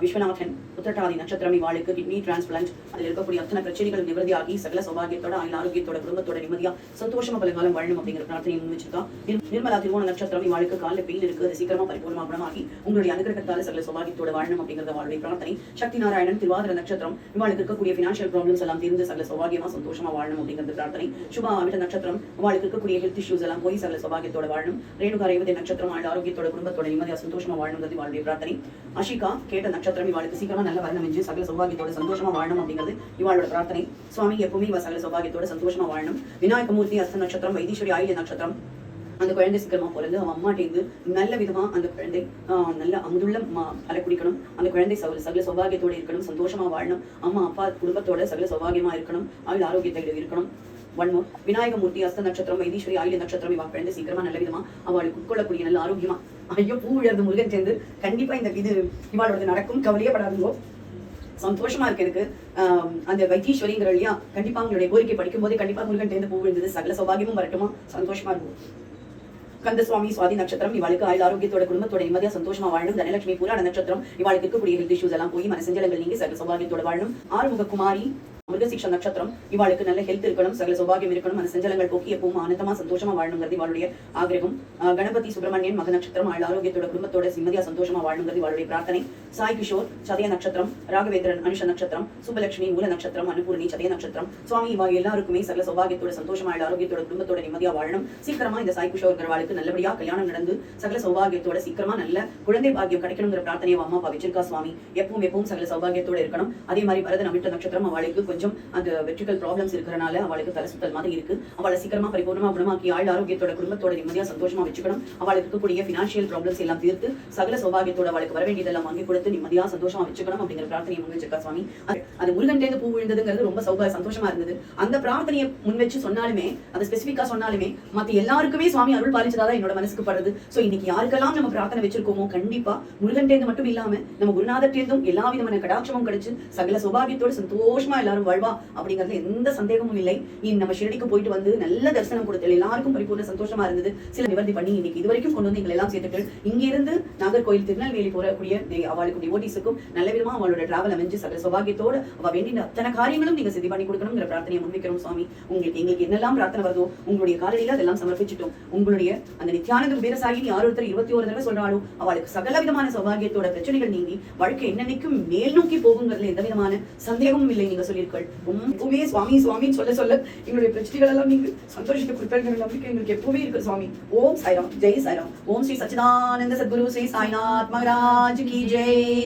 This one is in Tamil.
விஸ்வநாதன் உத்திரட்டாதி நட்சத்திரம் இவாளுக்கு கிட்னி டிரான்ஸ்பிளான்ட் அதில் இருக்கக்கூடிய அத்தனை பிரச்சனைகள் நிவர்த்தியாகி சகல சௌபாகியத்தோட ஆயுள் ஆரோக்கியத்தோட குடும்பத்தோட நிம்மதியா சந்தோஷமா பல காலம் வாழணும் அப்படிங்கிற பிரார்த்தனை முன் வச்சிருக்கா. நிர்மலா திருவோண நட்சத்திரம் இவாளுக்கு காலில் பெயின் இருக்கு, அது சீக்கிரமா பரிபூர்ணமா குணமாகி உங்களுடைய அனுகிரகத்தால சகல சௌபாகியத்தோட வாழணும் அப்படிங்கிறத அவளுடைய பிரார்த்தனை. சக்தி நாராயணன் திருவாதிர நட்சத்திரம் இவாளுக்கு இருக்கக்கூடிய பினான்சியல் ப்ராப்ளம்ஸ் எல்லாம் தீர்ந்து சகல சௌபாகியமா சந்தோஷமா வாழணும் அப்படிங்கிறது பிரார்த்தனை. சுபா அமிட்ட நட்சத்திரம் இவாளுக்கு இருக்கக்கூடிய ஹெல்த் இஷ்யூஸ் எல்லாம் போய் சகல சௌபாகியத்தோட வாழணும். ரேணுகா ரேவதி நட்சத்திரம் ஆயுள் ஆரோக்கியத்தோட குடும்பத்தோட நிம்மதியா சந்தோஷமா வாழணுங்கிறது இவாளுடைய பிரார்த்தனை. அஷிகா கேட்ட நட்சத்திரம் இவாளுக்கு சீக்கிரமா நல்ல வரணம் என்று சகல சௌபாகியத்தோட சந்தோஷமா வாழணும் அப்படிங்கிறது இவாளோட பிரார்த்தனை. சுவாமி எப்பவுமே இவ சகல சௌபாகியத்தோட சந்தோஷமா வாழணும். விநாயகமூர்த்தி அஸ்த நட்சத்திரம் வைத்தீஸ்வரி ஆயுள்ய நட்சத்திரம் அந்த குழந்தை சீக்கிரமா பிறந்து அவன் அம்மாட்டேந்து நல்ல விதமா அந்த குழந்தை நல்ல அமுதுள்ள பல குடிக்கணும். அந்த குழந்தை சகல சௌபாகியத்தோட இருக்கணும், சந்தோஷமா வாழணும். அம்மா அப்பா குடும்பத்தோட சகல சௌபாகியமா இருக்கணும், ஆயுள் ஆரோக்கியத்தை இருக்கணும். ஒன்மோர் விநாயகமூர்த்தி அஸ்த நட்சத்திரம் வைத்தீஸ்வரி ஆயுள்ய நட்சத்திரம் இவா குழந்தை சீக்கிரமா நல்ல விதமா அவளுக்கு உட்கொள்ளக்கூடிய நல்ல ஆரோக்கியமா ஐயோ பூ விழுறது முருகன் சேர்ந்து கண்டிப்பா இந்த இது இவாளோட நடக்கும், கவலையே படாதுங்கோ. சந்தோஷமா இருக்கு எனக்கு. அந்த வைத்தீஸ்வரிங்கிற இல்லையா, கண்டிப்பா உங்களுடைய கோரிக்கை படிக்கும் போதே கண்டிப்பா முருகன் சேர்ந்து பூ விழுந்தது, சகல சௌபாகியமும் வரட்டுமா, சந்தோஷமா இருக்கும். கந்தசுவாமி சுவாதி நட்சத்திரம் இவாளுக்கு ஆயுள் ஆரோக்கியத்தோட குடும்பத்தோட நிம்மதியா சந்தோஷமா வாழணும். தனலட்சுமி புராண நட்சத்திரம் இவாளுக்கு இருக்கக்கூடிய ஹெல்த் இஷ்யூஸ் எல்லாம் போய் மனசஞ்சலங்கள் நீங்க சகல சௌபாகியத்தோட வாழணும். ஆறுமுக குமாரி மிருகசீக்ஷ நட்சத்திரம் இவாளுக்கு நல்ல ஹெல்த் இருக்கணும், சகல சௌபாகியம் இருக்கணும், மனசஞ்சலங்கள் போக்கி எப்பவும் ஆனந்தமா சந்தோஷமா வாழணுங்கிறது இவாளுடைய ஆகிரகம். கணபதி சுப்பிரமணியன் மக நட்சத்திரம் ஆயுள் ஆரோக்கியத்தோட குடும்பத்தோட நிம்மதியா சந்தோஷமா வாழணுங்கிறது இவாளுடைய பிரார்த்தனை. சாய் கிஷோர் சதய நட்சத்திரம், ராகவேந்திரன் அனுஷ நட்சத்திரம், சுபலட்சுமி மூல நட்சத்திரம், அனுபூர்ணி சதய நட்சத்திரம். சுவாமி இவா எல்லாருக்குமே சகல சௌபாகியத்தோட சந்தோஷமா ஆயுள் ஆரோக்கியத்தோட குடும்பத்தோட நிம்மதியா வாழணும். சீக்கிரமா இந்த சாய் கிஷோர்கிறவாளுக்கு நல்லபடியா கல்யாணம் நடந்து சகல சௌபாகியத்தோட சீக்கிரமா நல்ல குழந்தை பாக்கியம் கிடைக்கணுங்கிற பிரார்த்தனையை அம்மா அப்பா வச்சிருக்கா. சுவாமி எப்பவும் சகல சௌபாகியத்தோட இருக்கணும். அதே மாதிரி பரத நமிட்ட நட்சத்திரம் அவளுக்கு கொஞ்சம் அந்த வெற்றிகள் ப்ராப்ளம்ஸ் இருக்கிறனால அவளுக்கு தலை சுத்தல் மாதிரி இருக்கு. அவளை சீக்கிரமா பரிபூர்ணமா குணமாக்கி ஆயுள் ஆரோக்கியத்தோட குடும்பத்தோட நிம்மதியா சந்தோஷமா வச்சுக்கணும். அவளுக்கு இருக்கக்கூடிய பினான்சியல் ப்ராப்ளம்ஸ் எல்லாம் தீர்த்து சகல சௌபாகியத்தோட அவளுக்கு வர வேண்டியதெல்லாம் வாங்கி கொடுத்து நிம்மதியா சந்தோஷமா வச்சுக்கணும் அப்படிங்கிற பிரார்த்தனையை முன் வச்சிருக்கா. சுவாமி அது முருகன் பூ விழுந்ததுங்கிறது ரொம்ப சந்தோஷமா இருந்தது. அந்த பிரார்த்தனையை முன் வச்சு சொன்னாலுமே, அதை ஸ்பெசிபிக்கா சொன்னாலுமே மத்த எல்லாருக்குமே சுவாமி அருள் பாலிச்சதாதான் என்னோட மனசுக்கு படுறது. சோ இன்னைக்கு யாருக்கெல்லாம் நம்ம பிரார்த்தனை வச்சிருக்கோமோ கண்டிப்பா முருகன் மட்டும் இல்லாம நம்ம குருநாதர் எல்லா விதமான கடாட்சமும் கிடைச்சு சகல சௌபாகியத்தோட சந்தோஷமா எல்லாரும் வாழ்வா அப்படிங்கிறது எந்த சந்தேகமும் இல்லை. நம்ம ஷிரடிக்கு போயிட்டு வந்து நல்ல தரிசனம் கொடுத்து எல்லாருக்கும் பரிபூர்ண சந்தோஷமா இருந்தது. சில நிவர்த்தி பண்ணி இன்னைக்கு இது வரைக்கும் கொண்டு வந்து எங்களை எல்லாம் சேர்த்துட்டு இங்க இருந்து நாகர்கோயில் திருநெல்வேலி போறக்கூடிய அவளுக்கு டிவோட்டிஸுக்கும் நல்ல விதமா அவளோட டிராவல் அமைஞ்சு சகல சௌபாகியத்தோட அவ வேண்டிய அத்தனை காரியங்களும் நீங்க சித்தி பண்ணி கொடுக்கணுங்கிற பிரார்த்தனையை முன்வைக்கிறோம். சுவாமி எங்களுக்கு என்னெல்லாம் பிரார்த்தனை வருதோ உங்களுடைய காலையில அதெல்லாம் சமர்ப்பிச்சுட்டோம். உங்களுடைய அந்த நித்யானந்த குபேரசாயி யார் ஒருத்தர் 21 தடவை சொல்றாலும் அவளுக்கு சகல விதமான சௌபாகியத்தோட பிரச்சனைகள் நீங்கி வாழ்க்கை என்னன்னைக்கும் மேல் நோக்கி போகுங்கிறதுல எந்த விதமான சந்தேகமும் இல்லை. நீங்க சொல்லியிருக்கள் எப்பவுமே சுவாமி சுவாமின்னு சொல்ல எங்களுடைய பிரச்சனைகள் எல்லாம் நீங்க சந்தோஷத்தை கொடுப்பேங்கிற நம்பிக்கை எங்களுக்கு எப்பவுமே இருக்கு. சுவாமி ஓம் சாய்ராம், ஜெய் சாய்ராம். ஓம் ஸ்ரீ சச்சிதானந்த சத்குரு ஸ்ரீ சாய்நாத் மகாராஜ் கி ஜெய்.